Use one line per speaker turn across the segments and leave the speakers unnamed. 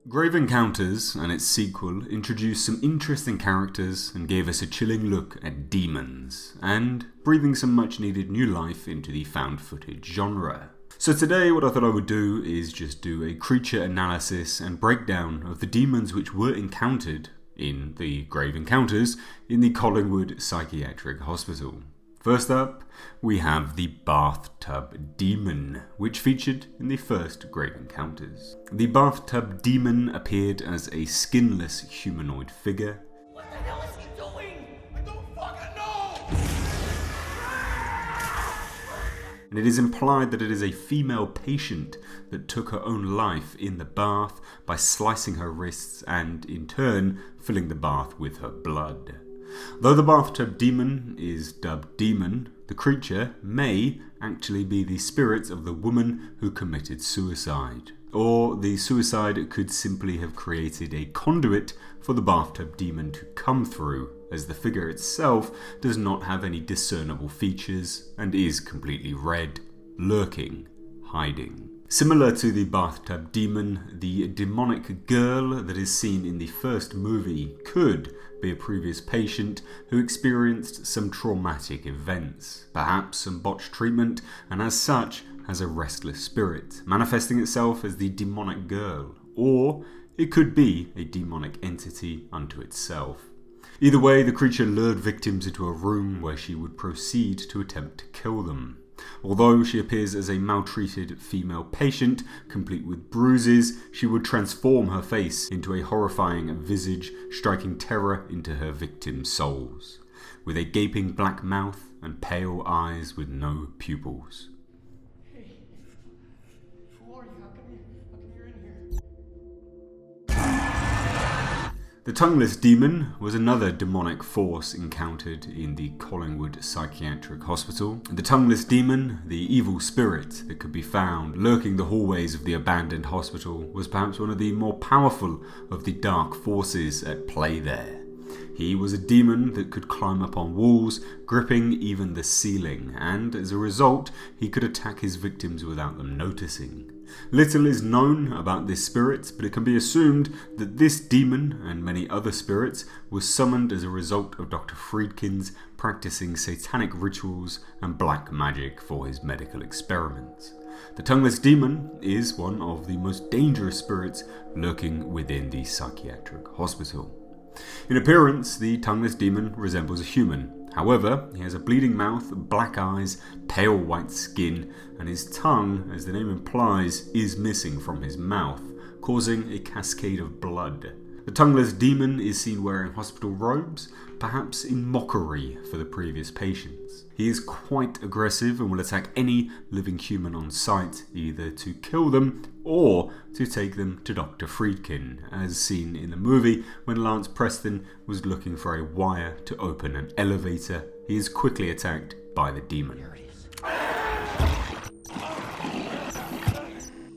Grave Encounters and its sequel introduced some interesting characters and gave us a chilling look at demons, and breathing some much needed new life into the found footage genre. So today what I thought I would do is just do a creature analysis and breakdown of the demons which were encountered in the Grave Encounters in the Collingwood Psychiatric Hospital. First up, we have the Bathtub Demon, which featured in the first Grave Encounters. The Bathtub Demon appeared as a skinless humanoid figure.
What the hell is he doing? I don't fucking know!
And it is implied that it is a female patient that took her own life in the bath by slicing her wrists and, in turn, filling the bath with her blood. Though the Bathtub Demon is dubbed Demon, the creature may actually be the spirit of the woman who committed suicide. Or the suicide could simply have created a conduit for the Bathtub Demon to come through, as the figure itself does not have any discernible features and is completely red, lurking, hiding. Similar to the Bathtub Demon, the demonic girl that is seen in the first movie could be a previous patient who experienced some traumatic events, perhaps some botched treatment, and as such has a restless spirit, manifesting itself as the demonic girl, or it could be a demonic entity unto itself. Either way, the creature lured victims into a room where she would proceed to attempt to kill them. Although she appears as a maltreated female patient, complete with bruises, she would transform her face into a horrifying visage, striking terror into her victims' souls, with a gaping black mouth and pale eyes with no pupils.
Hey, who are you? How come you're in here?
The Tongueless Demon was another demonic force encountered in the Collingwood Psychiatric Hospital. The Tongueless Demon, the evil spirit that could be found lurking the hallways of the abandoned hospital, was perhaps one of the more powerful of the dark forces at play there. He was a demon that could climb up on walls, gripping even the ceiling, and as a result, he could attack his victims without them noticing. Little is known about this spirit, but it can be assumed that this demon and many other spirits were summoned as a result of Dr. Friedkin's practicing satanic rituals and black magic for his medical experiments. The Tongueless Demon is one of the most dangerous spirits lurking within the psychiatric hospital. In appearance, the Tongueless Demon resembles a human. However, he has a bleeding mouth, black eyes, pale white skin, and his tongue, as the name implies, is missing from his mouth, causing a cascade of blood. The Tongueless Demon is seen wearing hospital robes, perhaps in mockery for the previous patients. He is quite aggressive and will attack any living human on sight, either to kill them or to take them to Dr. Friedkin, as seen in the movie when Lance Preston was looking for a wire to open an elevator. He is quickly attacked by the demon.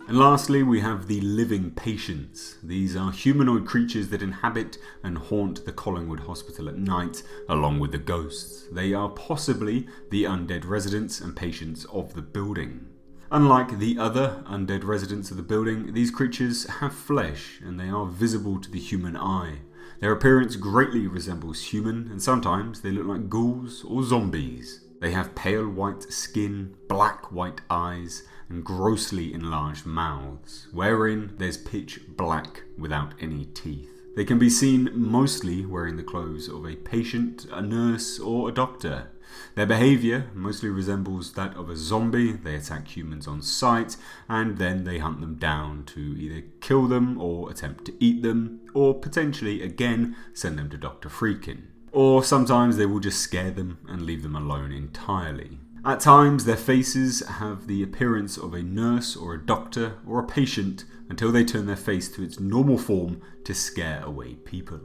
And lastly, we have the living patients. These are humanoid creatures that inhabit and haunt the Collingwood Hospital at night, along with the ghosts. They are possibly the undead residents and patients of the building. Unlike the other undead residents of the building, these creatures have flesh and they are visible to the human eye. Their appearance greatly resembles human, and sometimes they look like ghouls or zombies. They have pale white skin, black white eyes, and grossly enlarged mouths, wherein there's pitch black without any teeth. They can be seen mostly wearing the clothes of a patient, a nurse, or a doctor. Their behaviour mostly resembles that of a zombie. They attack humans on sight, and then they hunt them down to either kill them or attempt to eat them, or potentially again send them to Dr. Friedkin. Or sometimes they will just scare them and leave them alone entirely. At times, their faces have the appearance of a nurse or a doctor or a patient until they turn their face to its normal form to scare away people.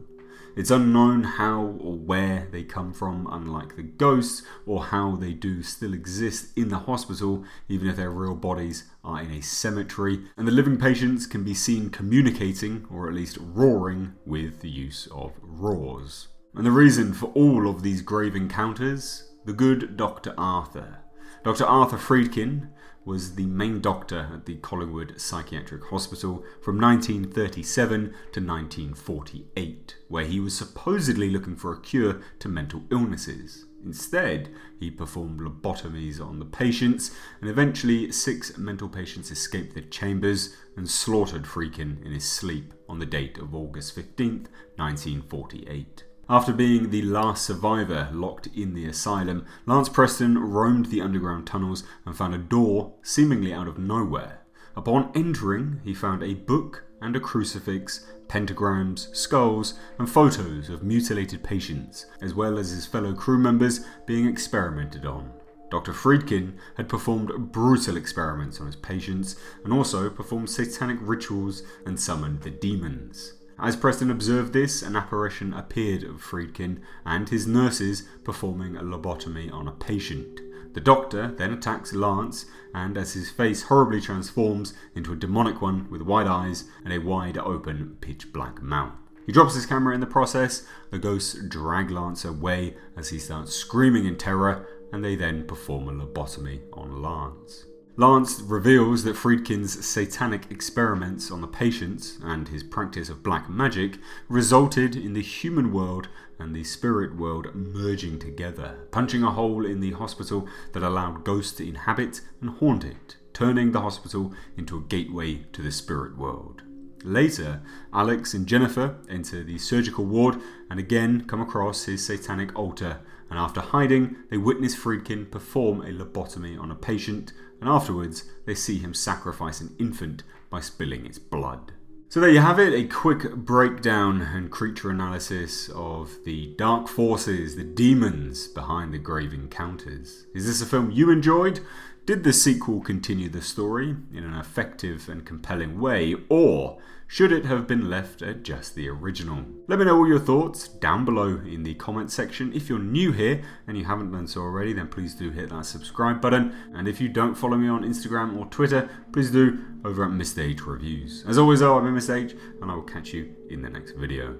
It's unknown how or where they come from, unlike the ghosts, or how they do still exist in the hospital, even if their real bodies are in a cemetery. And the living patients can be seen communicating, or at least roaring, with the use of roars. And the reason for all of these grave encounters? The good Dr. Arthur. Dr. Arthur Friedkin was the main doctor at the Collingwood Psychiatric Hospital from 1937 to 1948, where he was supposedly looking for a cure to mental illnesses. Instead, he performed lobotomies on the patients, and eventually 6 mental patients escaped the chambers and slaughtered Friedkin in his sleep on the date of August 15th, 1948. After being the last survivor locked in the asylum, Lance Preston roamed the underground tunnels and found a door seemingly out of nowhere. Upon entering, he found a book and a crucifix, pentagrams, skulls, and photos of mutilated patients, as well as his fellow crew members being experimented on. Dr. Friedkin had performed brutal experiments on his patients and also performed satanic rituals and summoned the demons. As Preston observed this, an apparition appeared of Friedkin and his nurses performing a lobotomy on a patient. The doctor then attacks Lance, and as his face horribly transforms into a demonic one with wide eyes and a wide open pitch black mouth. He drops his camera in the process, the ghosts drag Lance away as he starts screaming in terror, and they then perform a lobotomy on Lance. Lance reveals that Friedkin's satanic experiments on the patients and his practice of black magic resulted in the human world and the spirit world merging together, punching a hole in the hospital that allowed ghosts to inhabit and haunt it, turning the hospital into a gateway to the spirit world. Later, Alex and Jennifer enter the surgical ward and again come across his satanic altar, and after hiding, they witness Friedkin perform a lobotomy on a patient, and afterwards they see him sacrifice an infant by spilling its blood. So there you have it, a quick breakdown and creature analysis of the dark forces, the demons behind the grave encounters. Is this a film you enjoyed? Did the sequel continue the story in an effective and compelling way, or should it have been left at just the original? Let me know all your thoughts down below in the comment section. If you're new here and you haven't done so already, then please do hit that subscribe button. And if you don't follow me on Instagram or Twitter, please do over at Mr. H Reviews. As always though, I've been Mr. H, and I will catch you in the next video.